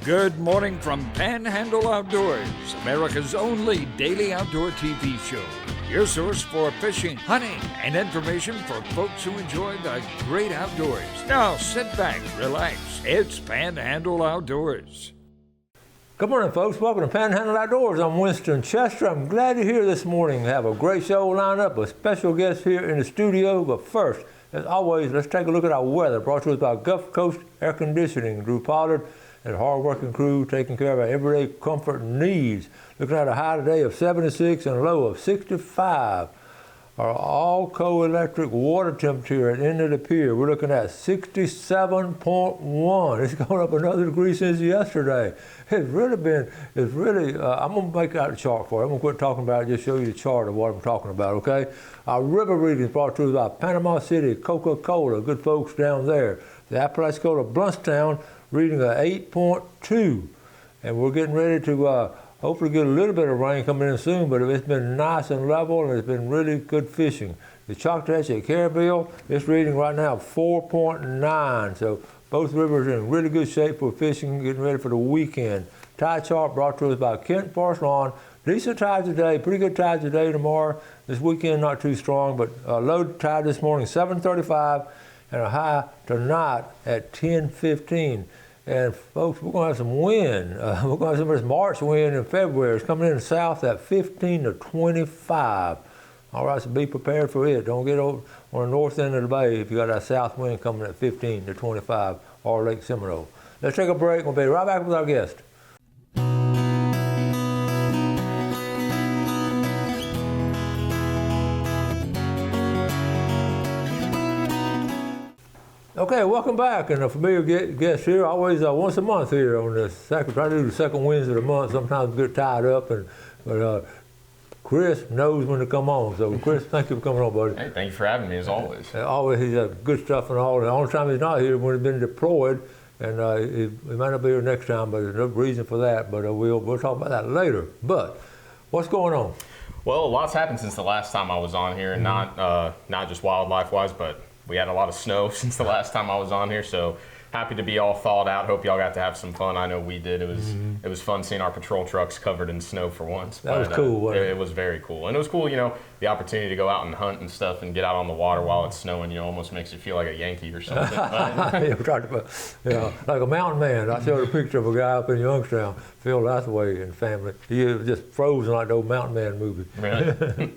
Good morning from Panhandle Outdoors, America's only daily outdoor TV show. Your source for fishing, hunting, and information for folks who enjoy the great outdoors. Now sit back, relax. It's Panhandle Outdoors. Good morning, folks. Welcome to Panhandle Outdoors. I'm Winston Chester. I'm glad you're here this morning. We have a great show lined up with special guests here in the studio. But first, as always, let's take a look at our weather. Brought to us by Gulf Coast Air Conditioning. Drew Pollard and a hard-working crew taking care of our everyday comfort needs. Looking at a high today of 76 and a low of 65. Our all-co electric water temperature at the end of the pier, we're looking at 67.1. It's gone up another degree since yesterday. I'm going to make out a chart for you. I'm going to quit talking about it, just show you the chart of what I'm talking about, okay? Our river readings brought to us by Panama City, Coca-Cola, good folks down there. The Apalachicola Bluntstown reading a 8.2. And we're getting ready to hopefully get a little bit of rain coming in soon, but it's been nice and level, and it's been really good fishing. The Choctaw at Carabel, it's reading right now 4.9, so both rivers are in really good shape for fishing, getting ready for the weekend. Tide chart brought to us by Kent Parslon. Decent tide today, pretty good tide today, tomorrow. This weekend not too strong, but low tide this morning, 7:35, and a high tonight at 10:15. And folks, we're going to have some wind. We're going to have some of this March wind in February. It's coming in south at 15 to 25. All right, so be prepared for it. Don't get over on the north end of the bay if you got that south wind coming at 15 to 25 or Lake Seminole. Let's take a break. We'll be right back with our guest. Okay, welcome back, and a familiar guest here, always once a month here on the second, try to do the second Wednesday of the month. Sometimes we get tied up, but Chris knows when to come on. So Chris, thank you for coming on, buddy. Hey, thank you for having me, as always. Always, he's good stuff and all. The only time he's not here is when he's been deployed, and he might not be here next time, but there's no reason for that, but we'll talk about that later. But what's going on? Well, a lot's happened since the last time I was on here, and not just wildlife-wise, but we had a lot of snow since the last time I was on here, so happy to be all thawed out. Hope y'all got to have some fun. I know we did. It was fun seeing our patrol trucks covered in snow for once. That was cool, wasn't it? It was very cool. And it was cool, the opportunity to go out and hunt and stuff and get out on the water while it's snowing, almost makes you feel like a Yankee or something. Like a mountain man. I showed a picture of a guy up in Youngstown, Phil Lathaway and family. He was just frozen like the old mountain man movie. Really?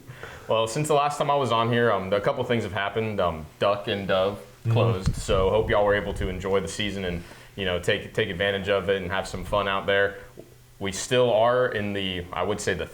Well, since the last time I was on here, a couple things have happened. Duck and dove closed, so hope y'all were able to enjoy the season and take advantage of it and have some fun out there. We still are in the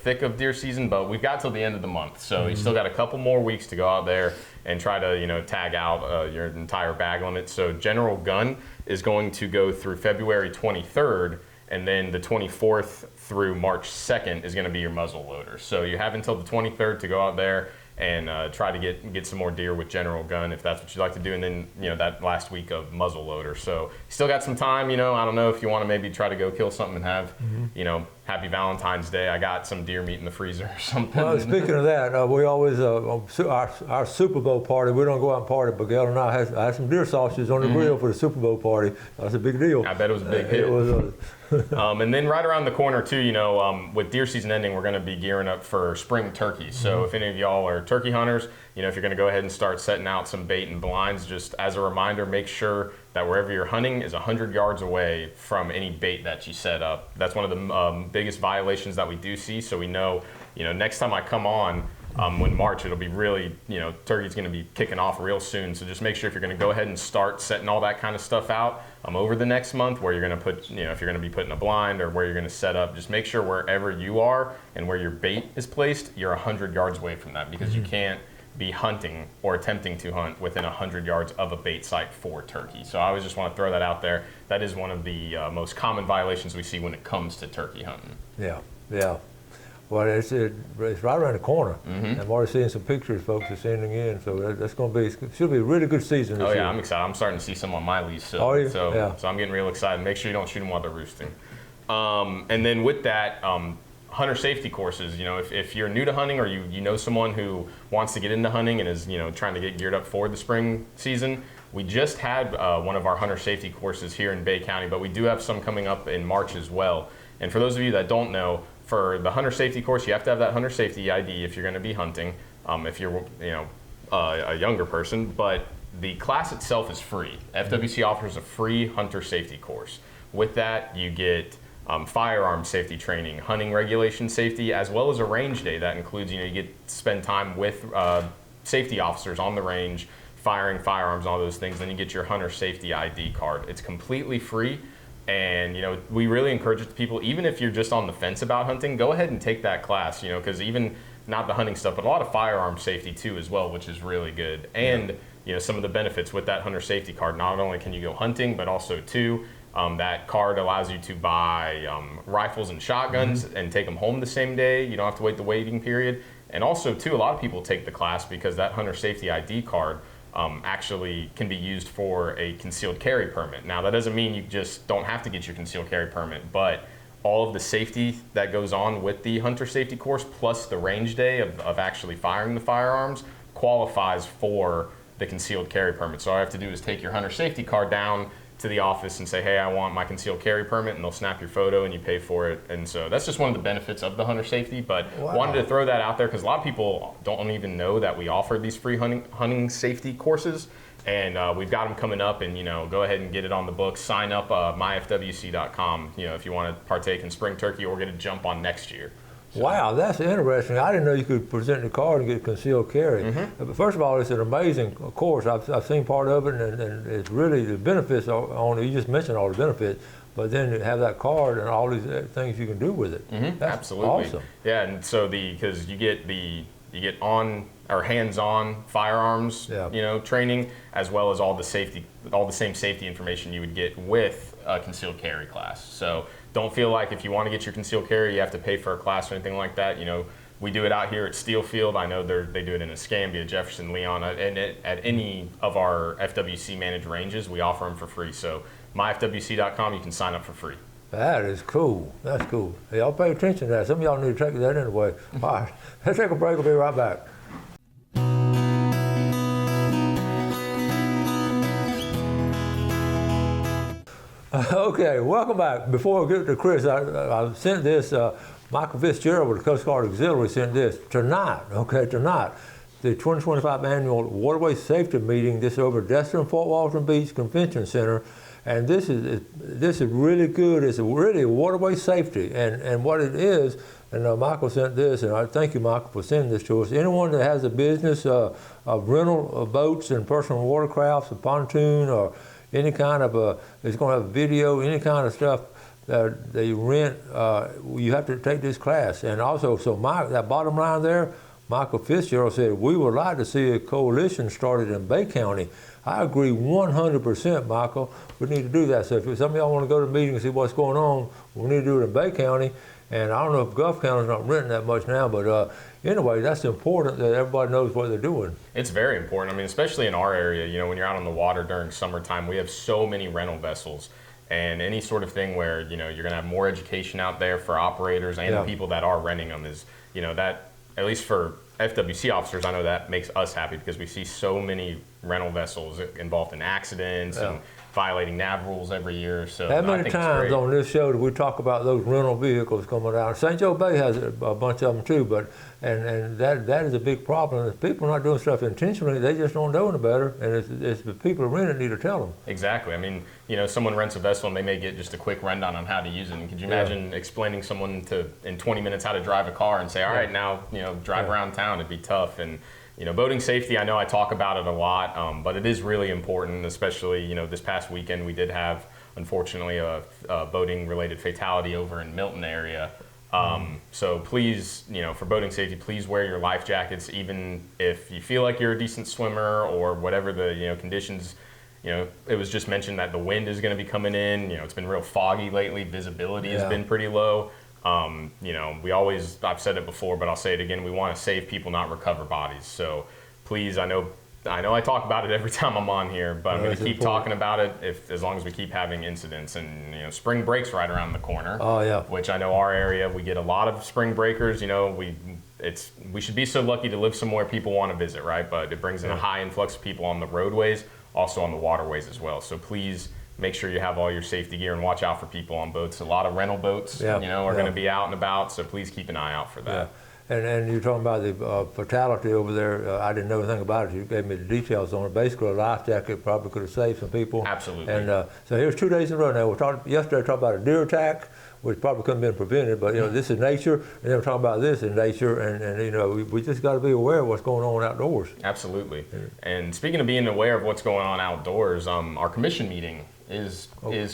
thick of deer season, but we've got till the end of the month, so you still got a couple more weeks to go out there and try to tag out your entire bag limit. So general gun is going to go through February 23rd. And then the 24th through March 2nd is going to be your muzzle loader. So you have until the 23rd to go out there and try to get some more deer with general gun if that's what you'd like to do. And then that last week of muzzle loader. So you still got some time. I don't know if you want to maybe try to go kill something and have Happy Valentine's Day. I got some deer meat in the freezer or something. Well, speaking of that, we always our Super Bowl party. We don't go out and party, but Gail and I had some deer sausages on the grill for the Super Bowl party. That's a big deal. I bet it was a big hit. It was. And then right around the corner too, with deer season ending, we're going to be gearing up for spring turkey. So if any of y'all are turkey hunters, if you're going to go ahead and start setting out some bait and blinds, just as a reminder, make sure that wherever you're hunting is 100 yards away from any bait that you set up. That's one of the biggest violations that we do see. So we know, next time I come on, when March, it'll be really, turkey's going to be kicking off real soon. So just make sure if you're going to go ahead and start setting all that kind of stuff out over the next month, where you're going to put, if you're going to be putting a blind or where you're going to set up, just make sure wherever you are and where your bait is placed, you're 100 yards away from that, because you can't be hunting or attempting to hunt within 100 yards of a bait site for turkey. So I always just want to throw that out there. That is one of the most common violations we see when it comes to turkey hunting. Yeah. Well, it's right around the corner. I'm already seeing some pictures folks are sending in, so that's going to should be a really good season this year. I'm excited. I'm starting to see some on my lease. So, are you? So I'm getting real excited. Make sure you don't shoot them while they're roosting. And then with that, hunter safety courses. If you're new to hunting, or you know someone who wants to get into hunting and is trying to get geared up for the spring season, We just had one of our hunter safety courses here in Bay County, but we do have some coming up in March as well. And for those of you that don't know, for the hunter safety course, you have to have that hunter safety ID if you're going to be hunting, if you're a younger person. But the class itself is free. FWC offers a free hunter safety course. With that, you get firearm safety training, hunting regulation safety, as well as a range day. That includes, you get to spend time with safety officers on the range, firing firearms, all those things. Then you get your hunter safety ID card. It's completely free. And, we really encourage it to people, even if you're just on the fence about hunting, go ahead and take that class, because even not the hunting stuff, but a lot of firearm safety too as well, which is really good. And, some of the benefits with that hunter safety card, not only can you go hunting, but also too, that card allows you to buy rifles and shotguns and take them home the same day. You don't have to wait the waiting period. And also too, a lot of people take the class because that hunter safety ID card actually can be used for a concealed carry permit. Now, that doesn't mean you just don't have to get your concealed carry permit, but all of the safety that goes on with the hunter safety course, plus the range day of actually firing the firearms, qualifies for the concealed carry permit. So all you have to do is take your hunter safety card down to the office and say, hey, I want my concealed carry permit, and they'll snap your photo and you pay for it. And so that's just one of the benefits of the hunter safety, but wanted to throw that out there because a lot of people don't even know that we offer these free hunting safety courses. And we've got them coming up, and go ahead and get it on the books. Sign up myfwc.com, if you want to partake in spring turkey or get a jump on next year. So. Wow, that's interesting. I didn't know you could present the card and get concealed carry. But first of all, it's an amazing course. I've seen part of it, and it's really the benefits on it. You just mentioned all the benefits, but then you have that card and all these things you can do with it. That's absolutely awesome. Yeah, and so because you get on or hands-on firearms, training, as well as all the same safety information you would get with a concealed carry class. So don't feel like if you want to get your concealed carry, you have to pay for a class or anything like that. We do it out here at Steelfield. I know they do it in Escambia, Jefferson, Leon, and at any of our FWC managed ranges, we offer them for free. So myfwc.com, you can sign up for free. That is cool. That's cool. Hey, y'all pay attention to that. Some of y'all need to take that anyway. All right, let's take a break. We'll be right back. Okay, welcome back. Before we get to Chris, I sent this, Michael Fitzgerald with the Coast Guard Auxiliary sent this tonight, the 2025 annual Waterway Safety Meeting. This is over at Destin Fort Walton Beach Convention Center. And this is really good. It's really waterway safety. And what it is, and Michael sent this, and I thank you, Michael, for sending this to us. Anyone that has a business of rental of boats and personal watercrafts, a pontoon, or any kind of it's going to have video, any kind of stuff that they rent, you have to take this class. And also, so that bottom line there, Michael Fitzgerald said, we would like to see a coalition started in Bay County. I agree 100%, Michael. We need to do that. So if some of y'all want to go to the meeting and see what's going on, we need to do it in Bay County. And I don't know if Gulf County's not renting that much now, but anyway, that's important that everybody knows what they're doing. It's very important. I mean, especially in our area, when you're out on the water during summertime, we have so many rental vessels. And any sort of thing where, you're going to have more education out there for operators and the people that are renting them is, that, at least for FWC officers, I know that makes us happy because we see so many rental vessels involved in accidents and violating nav rules every year. So how many times on this show do we talk about those rental vehicles coming out? St. Joe Bay has a bunch of them too, but and that is a big problem. If people are not doing stuff intentionally, they just don't know any better, and it's the people who rent it need to tell them. Exactly. I mean, someone rents a vessel and they may get just a quick rundown on how to use it. And could you imagine explaining someone in 20 minutes how to drive a car and say, all right, now drive around town? It'd be tough. And boating safety, I know I talk about it a lot, but it is really important, especially, this past weekend we did have, unfortunately, a boating-related fatality over in Milton area. So please, for boating safety, please wear your life jackets, even if you feel like you're a decent swimmer or whatever the, conditions. It was just mentioned that the wind is going to be coming in. It's been real foggy lately. Visibility has been pretty low. I've said it before, but I'll say it again. We want to save people, not recover bodies. So please, I know I talk about it every time I'm on here, but I'm going to keep talking about it as long as we keep having incidents. And, spring break's right around the corner. Oh, yeah. Which I know our area, we get a lot of spring breakers. We should be so lucky to live somewhere people want to visit, right? But it brings in a high influx of people on the roadways. also on the waterways as well. So please make sure you have all your safety gear and watch out for people on boats. A lot of rental boats, are going to be out and about, so please keep an eye out for that. Yeah. And you're talking about the fatality over there. I didn't know anything about it. You gave me the details on it. Basically, a life jacket probably could have saved some people. Absolutely. And so here's 2 days in a row now. Yesterday we talked about a deer attack, which probably couldn't have been prevented, but this is nature, and then we're talking about this in nature, and we just got to be aware of what's going on outdoors. Absolutely. And speaking of being aware of what's going on outdoors, our commission meeting is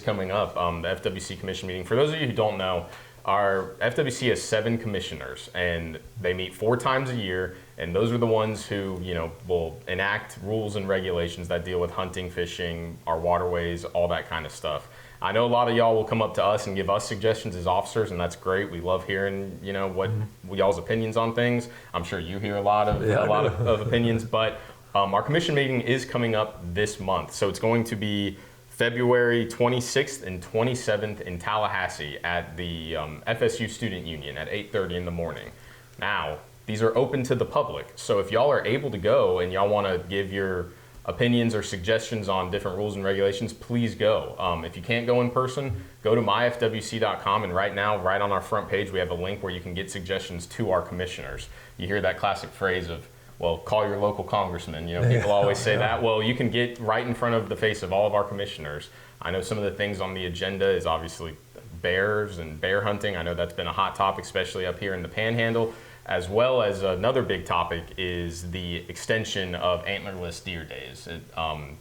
coming up. The FWC commission meeting. For those of you who don't know, our FWC has 7 commissioners, and they meet 4 times a year, and those are the ones who, will enact rules and regulations that deal with hunting, fishing, our waterways, all that kind of stuff. I know a lot of y'all will come up to us and give us suggestions as officers, and that's great. We love hearing, what y'all's opinions on things. I'm sure you hear a lot of opinions, but our commission meeting is coming up this month, so it's going to be February 26th and 27th in Tallahassee at the FSU Student Union at 8:30 in the morning. Now, these are open to the public, so if y'all are able to go and y'all want to give your opinions or suggestions on different rules and regulations, please go. If you can't go in person, go to myfwc.com, and right now, right on our front page, we have a link where you can get suggestions to our commissioners. You hear that classic phrase of, well, call your local congressman. People always say that. Well, you can get right in front of the face of all of our commissioners. I know some of the things on the agenda is obviously bears and bear hunting. I know that's been a hot topic, especially up here in the Panhandle, as well as another big topic is the extension of antlerless deer days,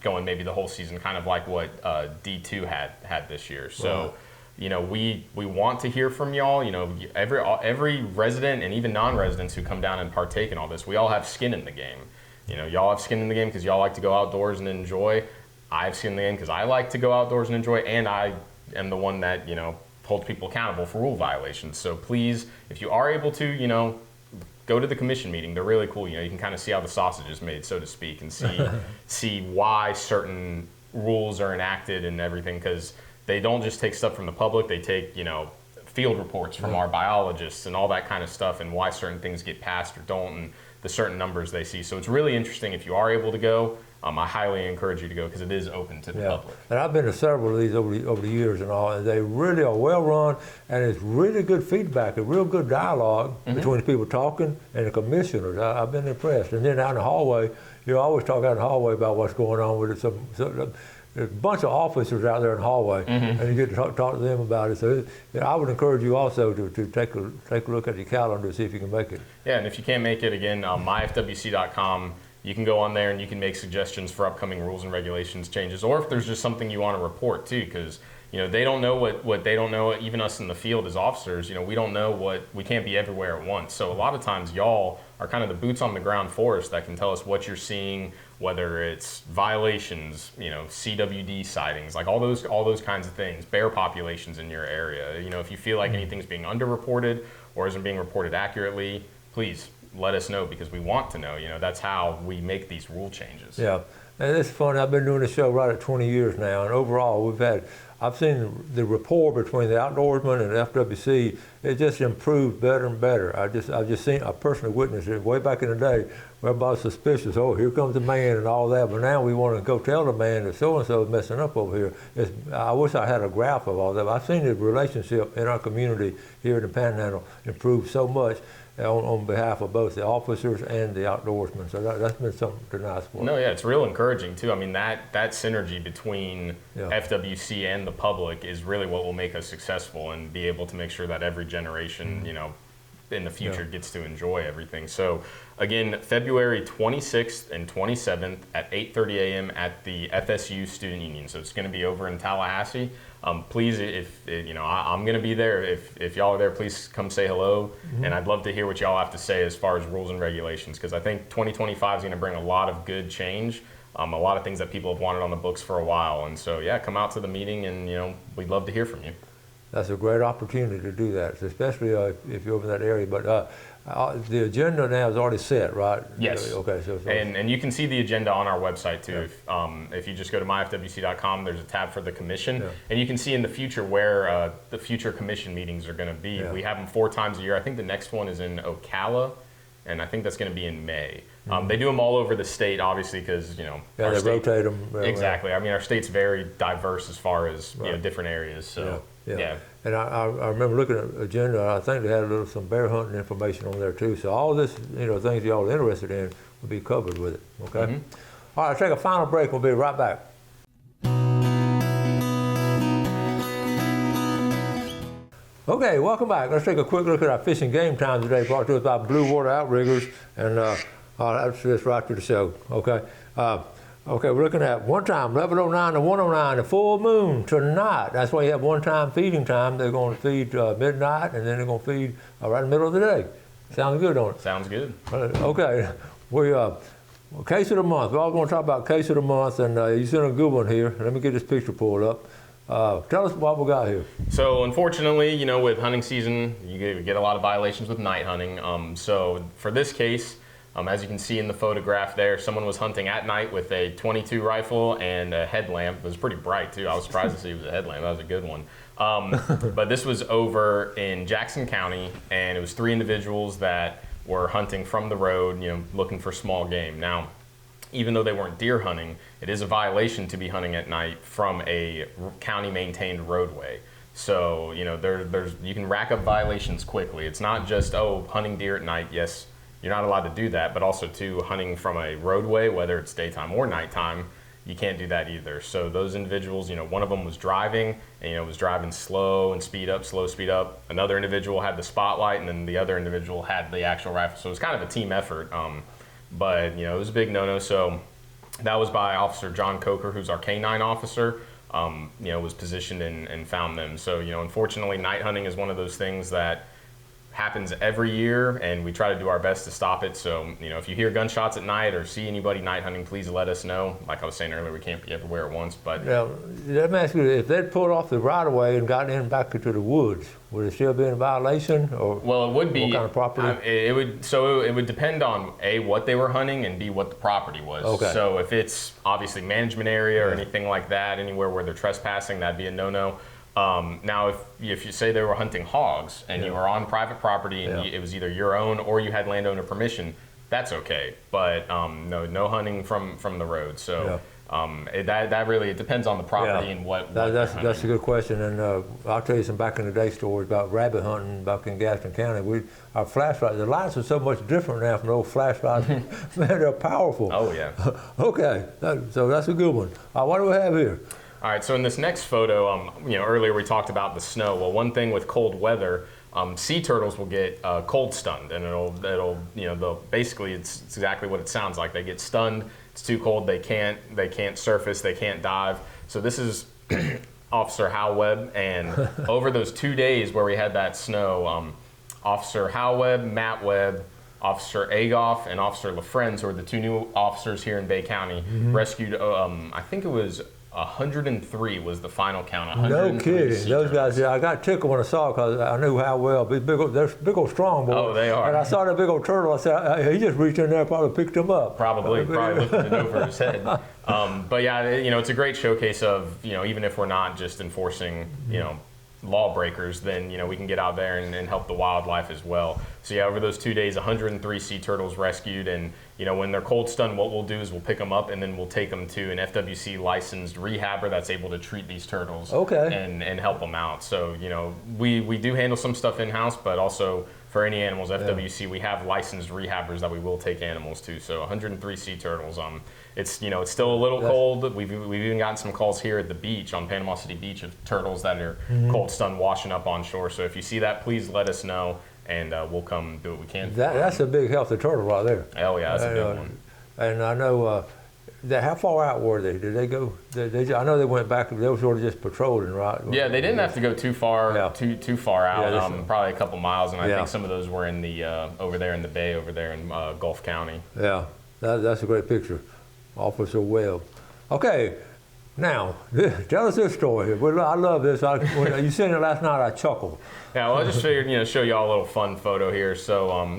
going maybe the whole season, kind of like what D2 had this year. So. We want to hear from y'all. Every resident and even non-residents who come down and partake in all this, we all have skin in the game. Y'all have skin in the game because y'all like to go outdoors and enjoy. I have skin in the game because I like to go outdoors and enjoy, and I am the one that, holds people accountable for rule violations. So please, if you are able to, go to the commission meeting. They're really cool. You can kind of see how the sausage is made, so to speak, and see why certain rules are enacted and everything, because they don't just take stuff from the public, they take, field reports from our biologists and all that kind of stuff, and why certain things get passed or don't, and the certain numbers they see. So it's really interesting. If you are able to go, I highly encourage you to go because it is open to the public. And I've been to several of these over the years and all, and they really are well run, and it's really good feedback, a real good dialogue between the people talking and the commissioners. I've been impressed. And then out in the hallway, always talk out in the hallway about what's going on with it. There's a bunch of officers out there in the hallway, and you get to talk to them about it. So I would encourage you also to take a look at your calendar to see if you can make it. Yeah, and if you can't make it, again, myfwc.com, you can go on there and you can make suggestions for upcoming rules and regulations changes, or if there's just something you want to report too, because they don't know what they don't know. Even us in the field as officers, we don't know we can't be everywhere at once. So a lot of times y'all are kind of the boots on the ground for us that can tell us what you're seeing, whether it's violations, CWD sightings, like all those kinds of things, bear populations in your area. If you feel like anything's being underreported or isn't being reported accurately, please let us know, because we want to know. That's how we make these rule changes. Yeah, and it's funny. I've been doing this show right at 20 years now, and overall I've seen the rapport between the outdoorsmen and the FWC. It just improved better and better. I personally witnessed it way back in the day where everybody was suspicious. Oh, here comes the man and all that. But now we want to go tell the man that so-and-so is messing up over here. I wish I had a graph of all that. I've seen the relationship in our community here in the Panhandle improve so much on behalf of both the officers and the outdoorsmen. So that's been something nice for us. No, yeah, it's real encouraging too. I mean, that synergy between FWC and the public is really what will make us successful and be able to make sure that every generation, in the future gets to enjoy everything. So again, February 26th and 27th at 8:30 a.m. at the FSU Student Union. So it's going to be over in Tallahassee. Please, if I'm going to be there. If y'all are there, please come say hello. And I'd love to hear what y'all have to say as far as rules and regulations, because I think 2025 is going to bring a lot of good change, a lot of things that people have wanted on the books for a while. And so, come out to the meeting, and we'd love to hear from you. That's a great opportunity to do that, especially if you're over in that area. But the agenda now is already set, right? Yes. Okay. So. And you can see the agenda on our website too. Yeah. If you just go to myfwc.com, there's a tab for the commission, and you can see in the future where the future commission meetings are going to be. Yeah. We have them 4 times a year. I think the next one is in Ocala, and I think that's going to be in May. They do them all over the state, obviously, because Yeah, our they state, rotate them. exactly. I mean, our state's very diverse as far as different areas. So Yeah. And I remember looking at the agenda. I think they had some bear hunting information on there too. So all this, things y'all are interested in will be covered with it. Okay. All right, take a final break. We'll be right back. Okay, welcome back. Let's take a quick look at our fishing game time today, brought to us by Blue Water Outriggers, and that's just right to the show. Okay. Okay, we're looking at one time, 11:09 to 1:09, the full moon tonight. That's why you have one time feeding time. They're going to feed midnight, and then they're going to feed right in the middle of the day. Sounds good, don't it? Sounds good. Okay, case of the month. We're all going to talk about case of the month, and you sent a good one here. Let me get this picture pulled up. Tell us what we got here. So unfortunately, with hunting season, you get a lot of violations with night hunting. So for this case, as you can see in the photograph there, someone was hunting at night with a .22 rifle and a headlamp. It was pretty bright too. I was surprised to see it was a headlamp. That was a good one. But this was over in Jackson County, and it was 3 individuals that were hunting from the road, looking for small game. Now, even though they weren't deer hunting, it is a violation to be hunting at night from a county-maintained roadway. So, you can rack up violations quickly. It's not just, hunting deer at night, yes, you're not allowed to do that, but also too, hunting from a roadway, whether it's daytime or nighttime, you can't do that either. So those individuals, one of them was driving, and was driving slow and speed up, slow, speed up. Another individual had the spotlight, and then the other individual had the actual rifle. So it was kind of a team effort. But it was a big no-no. So that was by Officer John Coker, who's our K-9 officer. Was positioned and found them. So unfortunately, night hunting is one of those things that happens every year, and we try to do our best to stop it. So if you hear gunshots at night or see anybody night hunting, please let us know. Like I was saying earlier, we can't be everywhere at once. But now, let me ask you: if they'd pulled off the right of way and gotten in back into the woods, would it still be in violation? Or well, it would be. What kind of property? It would depend on A, what they were hunting, and B, what the property was. Okay. So if it's obviously management area or anything like that, anywhere where they're trespassing, that'd be a no-no. Now, if you say they were hunting hogs and you were on private property and it was either your own or you had landowner permission, that's okay. But no hunting from the road. So that really, it depends on the property and what that's a good question. And I'll tell you some back in the day stories about rabbit hunting back in Gaston County. Our flashlights, the lights are so much different now from the old flashlights. Man, they're powerful. Oh yeah. Okay, so that's a good one. What do we have here? All right, so in this next photo, earlier we talked about the snow. Well, one thing with cold weather, sea turtles will get cold stunned, and they'll basically it's exactly what it sounds like. They get stunned. It's too cold. They can't surface. They can't dive. So this is Officer Hal Webb, and over those 2 days where we had that snow, Officer Hal Webb, Matt Webb, Officer Agoff, and Officer LaFrenz, who are the 2 new officers here in Bay County, rescued. I think it was 103 was the final count. No kidding. Those guys, I got tickled when I saw it because I knew how well. They're big old strong boys. Oh, they are. And I saw that big old turtle. I said, he just reached in there and probably picked him up. Probably lifted it over his head. But yeah, it's a great showcase of, even if we're not just enforcing, lawbreakers, then we can get out there and help the wildlife as well. So yeah, over those 2 days, 103 sea turtles rescued, and when they're cold stunned, what we'll do is we'll pick them up and then we'll take them to an FWC licensed rehabber that's able to treat these turtles and help them out. So we do handle some stuff in house, but also for any animals, FWC, we have licensed rehabbers that we will take animals to. So 103 sea turtles. It's it's still a little cold. We've even gotten some calls here at the beach on Panama City Beach of turtles that are cold stunned washing up on shore. So if you see that, please let us know, and we'll come do what we can. That's a big healthy turtle right there. Oh yeah, that's a big one. And I know how far out were they? Did they go? I know they went back. They were sort of just patrolling, right? Yeah, they didn't have to go too far. Too far out. Probably a couple miles, and I think some of those were in the over there in the bay over there in Gulf County. Yeah, that's a great picture. Officer Webb. Okay, now tell us this story. I love this. When you sent it last night, I chuckled. Yeah, well, I just figured show y'all a little fun photo here. So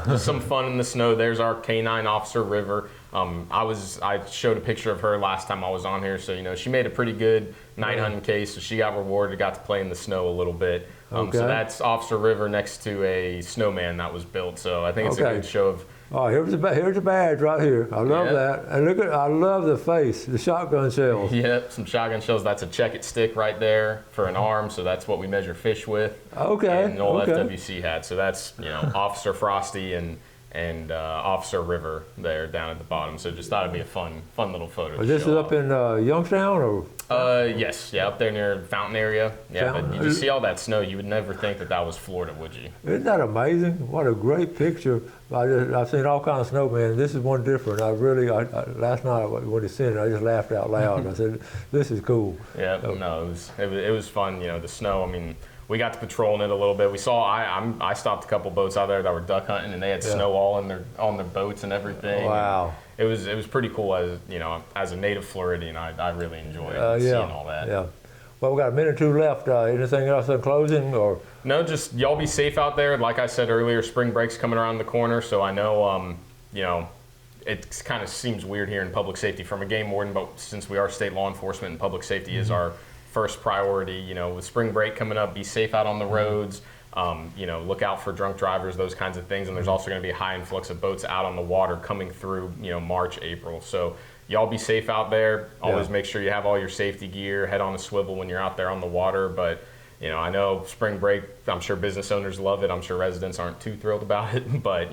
just some fun in the snow. There's our K-9 Officer River. I showed a picture of her last time I was on here, so she made a pretty good night hunting case, so she got rewarded, got to play in the snow a little bit. So that's Officer River next to a snowman that was built. So I think it's a good show of. Oh, here's a badge right here. I love that. And I love the face, the shotgun shells. Yep, some shotgun shells. That's a check-it stick right there for an arm. So that's what we measure fish with. Okay. And an old FWC hat. So that's Officer Frosty and Officer River there down at the bottom. So just thought it'd be a fun little photo. This is up in Youngstown, or? Yes, up there near Fountain area. Yeah, Fountain. but you just see all that snow. You would never think that was Florida, would you? Isn't that amazing? What a great picture. I've seen all kinds of snowmen. This is one different. Last night when he sent it, I just laughed out loud. I said, "This is cool." Yeah, no, it was fun. The snow. I mean, we got to patrol in it a little bit. We saw I stopped a couple boats out there that were duck hunting, and they had snow all on their boats and everything. Wow. And it was pretty cool as a native Floridian. I really enjoyed seeing all that. Yeah. Well, we got a minute or two left. Anything else in closing, or? No, just y'all be safe out there. Like I said earlier, spring break's coming around the corner, so I know it kind of seems weird here in public safety from a game warden, but since we are state law enforcement and public safety is our first priority, with spring break coming up, be safe out on the roads. Look out for drunk drivers, those kinds of things. And there's also going to be a high influx of boats out on the water coming through, March, April. So y'all be safe out there. Always make sure you have all your safety gear, head on a swivel when you're out there on the water. But, I know spring break, I'm sure business owners love it. I'm sure residents aren't too thrilled about it, but,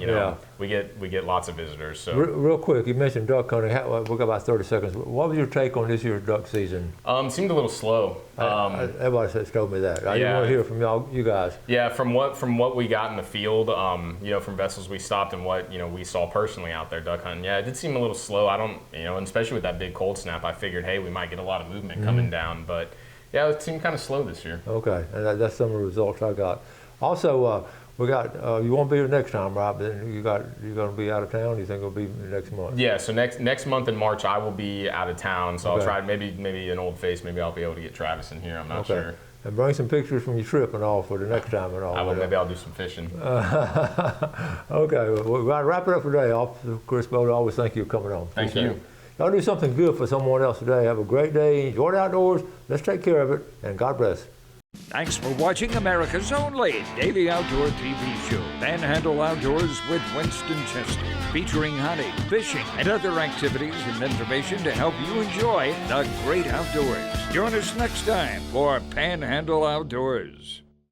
we get lots of visitors. So real quick, you mentioned duck hunting. We've got about 30 seconds. What was your take on this year's duck season? Seemed a little slow. Everybody has told me that. I didn't want to hear from you guys. Yeah, from what we got in the field, from vessels we stopped and what we saw personally out there duck hunting. Yeah, it did seem a little slow. I don't, and especially with that big cold snap, I figured, hey, we might get a lot of movement coming down, but yeah, it seemed kind of slow this year. Okay, and that's some of the results I got. Also, we got you won't be here next time, right? But then you're going to be out of town. You think it'll be next month? Yeah, so next month in March I will be out of town. So I'll try maybe an old face. Maybe I'll be able to get Travis in here. I'm not sure. And bring some pictures from your trip and all for the next time and all. I will. Maybe I'll do some fishing. Okay, well, we got to wrap it up for today. Officer Chris Bowden, always thank you for coming on. Thank you. Y'all do something good for someone else today. Have a great day. Enjoy the outdoors. Let's take care of it, and God bless. Thanks for watching America's only daily outdoor TV show, Panhandle Outdoors with Winston Chester, featuring hunting, fishing, and other activities and information to help you enjoy the great outdoors. Join us next time for Panhandle Outdoors.